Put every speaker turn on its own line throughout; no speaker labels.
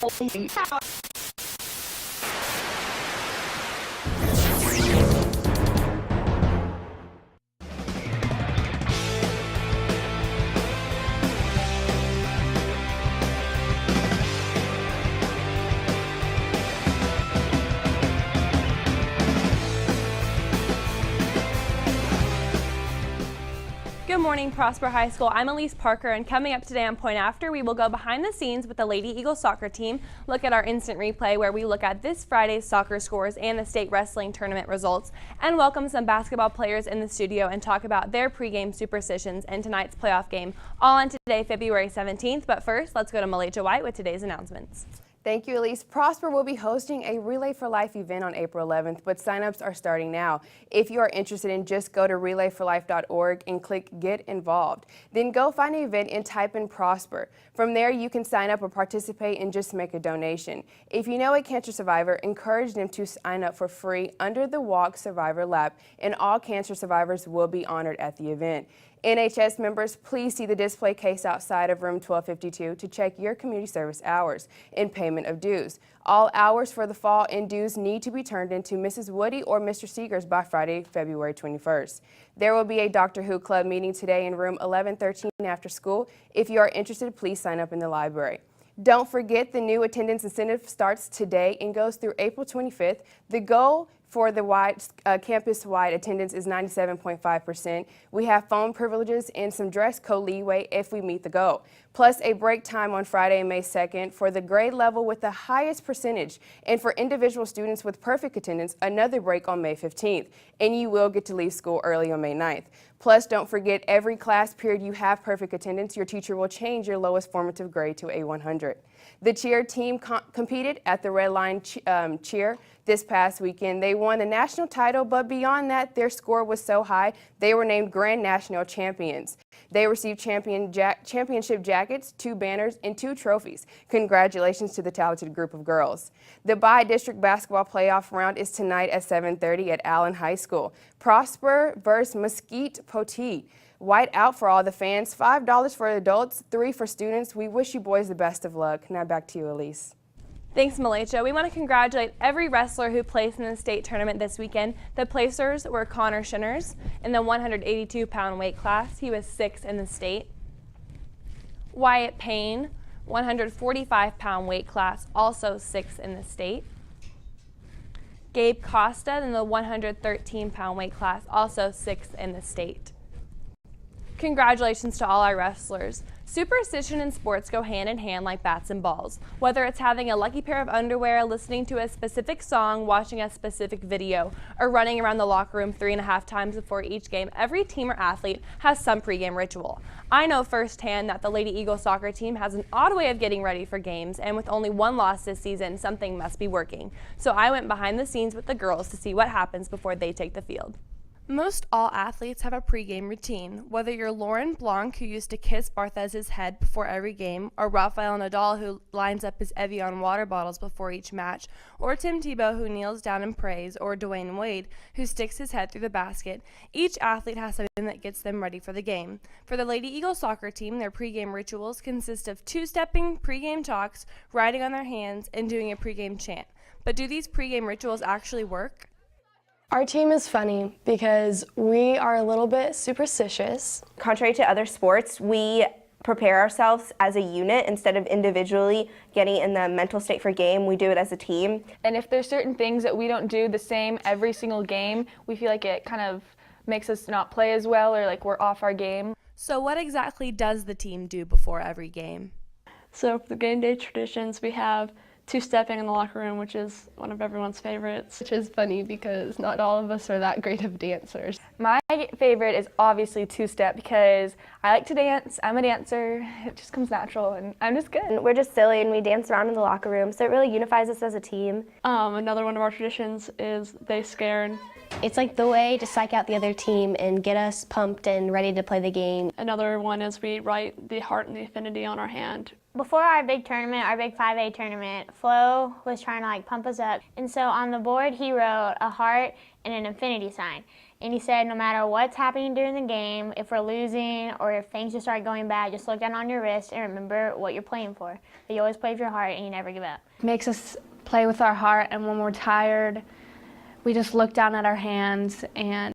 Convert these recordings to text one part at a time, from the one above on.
Good morning, Prosper High School. I'm Elise Parker, and coming up today on Point After, we will go behind the scenes with the Lady Eagle soccer team, look at our instant replay where we look at this Friday's soccer scores and the state wrestling tournament results, and welcome some basketball players in the studio and talk about their pregame superstitions and tonight's playoff game, all on today, February 17th. But first, let's go to Malaysia White with today's announcements.
Thank you, Elise. Prosper will be hosting a Relay for Life event on April 11th, but signups are starting now. If you are interested in, just go to relayforlife.org and click Get Involved. Then go find an event and type in Prosper. From there, you can sign up or participate and just make a donation. If you know a cancer survivor, encourage them to sign up for free under the Walk Survivor Lap, and all cancer survivors will be honored at the event. NHS members, please see the display case outside of room 1252 to check your community service hours and payment of dues. All hours for the fall and dues need to be turned into Mrs. Woody or Mr. Seegers by Friday, February 21st. There will be a Doctor Who Club meeting today in room 1113 after school. If you are interested, please sign up in the library. Don't forget, the new attendance incentive starts today and goes through April 25th. The goal for the campus-wide attendance is 97.5%. We have phone privileges and some dress code leeway if we meet the goal. Plus a break time on Friday, May 2nd for the grade level with the highest percentage. And for individual students with perfect attendance, another break on May 15th. And you will get to leave school early on May 9th. Plus, don't forget, every class period you have perfect attendance, your teacher will change your lowest formative grade to a 100. The cheer team competed at the Red Line cheer this past weekend. They won the national title, but beyond that, their score was so high, they were named Grand National Champions. They received championship jackets, 2 banners, and 2 trophies. Congratulations to the talented group of girls. The bi-district basketball playoff round is tonight at 7:30 at Allen High School. Prosper versus Mesquite Poteet. White out for all the fans, $5 for adults, $3 for students. We wish you boys the best of luck. Now back to you, Elise.
Thanks, Malaysia. We want to congratulate every wrestler who placed in the state tournament this weekend. The placers were Connor Shinners in the 182-pound weight class. He was 6th in the state. Wyatt Payne, 145-pound weight class, also 6th in the state. Gabe Costa in the 113-pound weight class, also 6th in the state. Congratulations to all our wrestlers. Superstition and sports go hand in hand like bats and balls. Whether it's having a lucky pair of underwear, listening to a specific song, watching a specific video, or running around the locker room 3.5 times before each game, every team or athlete has some pregame ritual. I know firsthand that the Lady Eagle soccer team has an odd way of getting ready for games, and with only 1 loss this season, something must be working. So I went behind the scenes with the girls to see what happens before they take the field. Most all athletes have a pregame routine, whether you're Lauren Blanc, who used to kiss Barthez's head before every game, or Rafael Nadal, who lines up his Evian water bottles before each match, or Tim Tebow, who kneels down and prays, or Dwayne Wade, who sticks his head through the basket. Each athlete has something that gets them ready for the game. For the Lady Eagle soccer team, their pregame rituals consist of 2-stepping pregame talks, writing on their hands, and doing a pregame chant. But do these pregame rituals actually work?
Our team is funny because we are a little bit superstitious.
Contrary to other sports, we prepare ourselves as a unit instead of individually getting in the mental state for game. We do it as a team.
And if there's certain things that we don't do the same every single game, we feel like it kind of makes us not play as well, or like we're off our game.
So what exactly does the team do before every game?
So for the game day traditions, we have 2-stepping in the locker room, which is one of everyone's favorites.
Which is funny because not all of us are that great of dancers.
My favorite is obviously 2-step because I like to dance. I'm a dancer. It just comes natural and I'm just good.
We're just silly and we dance around in the locker room, so it really unifies us as a team.
Another one of our traditions is They Scared.
It's like the way to psych out the other team and get us pumped and ready to play the game.
Another one is we write the heart and the affinity on our hand.
Before our big tournament, our big 5A tournament, Flo was trying to pump us up. And so on the board, he wrote a heart and an infinity sign. And he said no matter what's happening during the game, if we're losing or if things just start going bad, just look down on your wrist and remember what you're playing for. That you always play with your heart and you never give up.
Makes us play with our heart, and when we're tired, we just look down at our hands and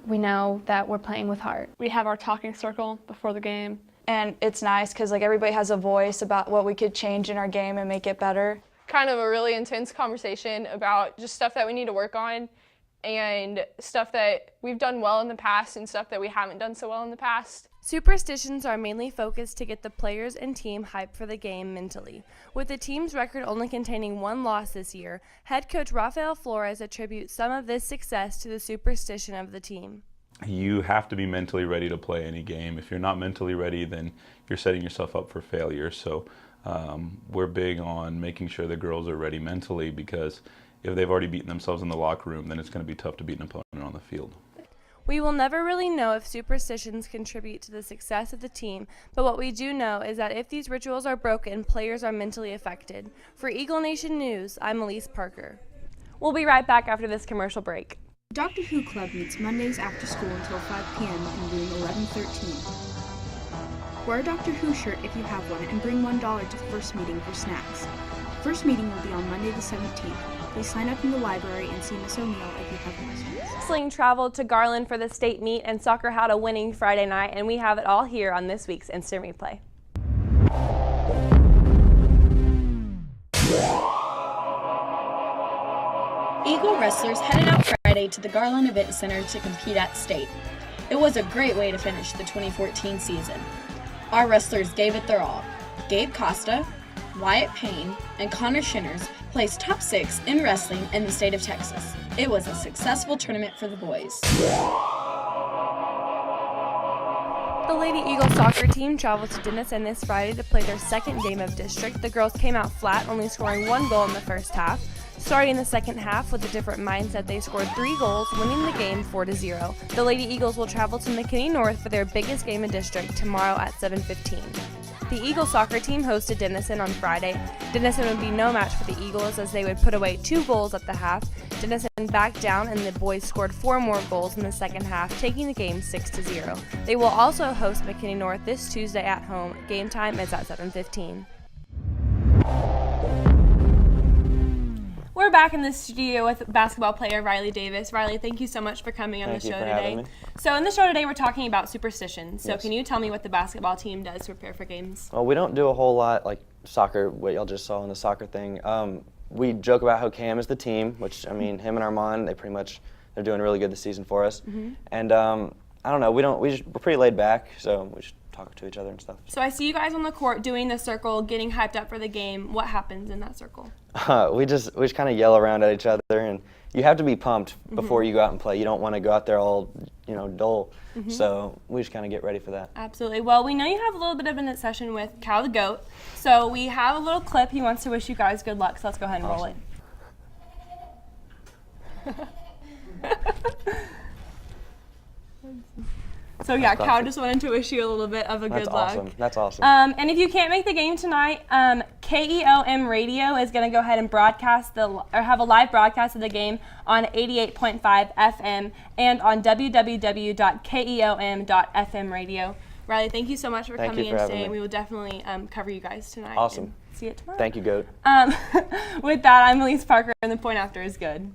we know that we're playing with heart.
We have our talking circle before the game.
And it's nice because like everybody has a voice about what we could change in our game and make it better.
Kind of a really intense conversation about just stuff that we need to work on and stuff that we've done well in the past and stuff that we haven't done so well in the past. Superstitions are mainly focused to get the players and team hyped for the game mentally. With the team's record only containing 1 loss this year, head coach Rafael Flores attributes some of this success to the superstition of the team.
You have to be mentally ready to play any game. If you're not mentally ready, then you're setting yourself up for failure. So we're big on making sure the girls are ready mentally, because if they've already beaten themselves in the locker room, then it's going to be tough to beat an opponent on the field.
We will never really know if superstitions contribute to the success of the team, but what we do know is that if these rituals are broken, players are mentally affected. For Eagle Nation News, I'm Elise Parker. We'll be right back after this commercial break.
Doctor Who Club meets Mondays after school until 5 p.m. in room 1113. Wear a Doctor Who shirt if you have one and bring $1 to First Meeting for snacks. First Meeting will be on Monday the 17th. Please sign up in the library and see Miss O'Neill if you have questions.
Wrestling traveled to Garland for the state meet, and soccer had a winning Friday night, and we have it all here on this week's Instant Replay.
Eagle wrestlers headed out Friday to the Garland Event Center to compete at state. It was a great way to finish the 2014 season. Our wrestlers gave it their all. Gabe Costa, Wyatt Payne, and Connor Shinners placed top 6 in wrestling in the state of Texas. It was a successful tournament for the boys.
The Lady Eagles soccer team traveled to Denison this Friday to play their second game of district. The girls came out flat, only scoring 1 goal in the first half. Starting the second half with a different mindset, they scored 3 goals, winning the game 4-0. The Lady Eagles will travel to McKinney North for their biggest game in district tomorrow at 7:15. The Eagles soccer team hosted Denison on Friday. Denison would be no match for the Eagles as they would put away 2 goals at the half. Denison backed down and the boys scored 4 more goals in the second half, taking the game 6-0. They will also host McKinney North this Tuesday at home. Game time is at 7:15. We're back in the studio with basketball player Riley Davis. Riley, thank you so much for coming on the show today. So in the show today, we're talking about superstitions. So can you tell me what the basketball team does to prepare for games?
Well, we don't do a whole lot like soccer, what y'all just saw in the soccer thing. We joke about how Cam is the team, which, I mean, him and Armand, they're doing really good this season for us. And I don't know, we're pretty laid back, so we just talk to each other and stuff.
So I see you guys on the court doing the circle, getting hyped up for the game. What happens in that circle?
We just kind of yell around at each other, and you have to be pumped before you go out and play. You don't want to go out there all, dull. So we just kind of get ready for that.
Absolutely. Well, we know you have a little bit of a session with Cal the Goat. So we have a little clip. He wants to wish you guys good luck. So let's go ahead and roll it. So yeah, Cal just wanted to wish you a little bit of a good luck.
That's awesome.
And if you can't make the game tonight, KEOM Radio is going to go ahead and have a live broadcast of the game on 88.5 FM and on www.keom.fm radio. Riley, thank you so much for coming in today. We will definitely cover you guys tonight.
Awesome.
See you tomorrow.
Thank you, Goat.
With that, I'm Elise Parker, and the point after is good.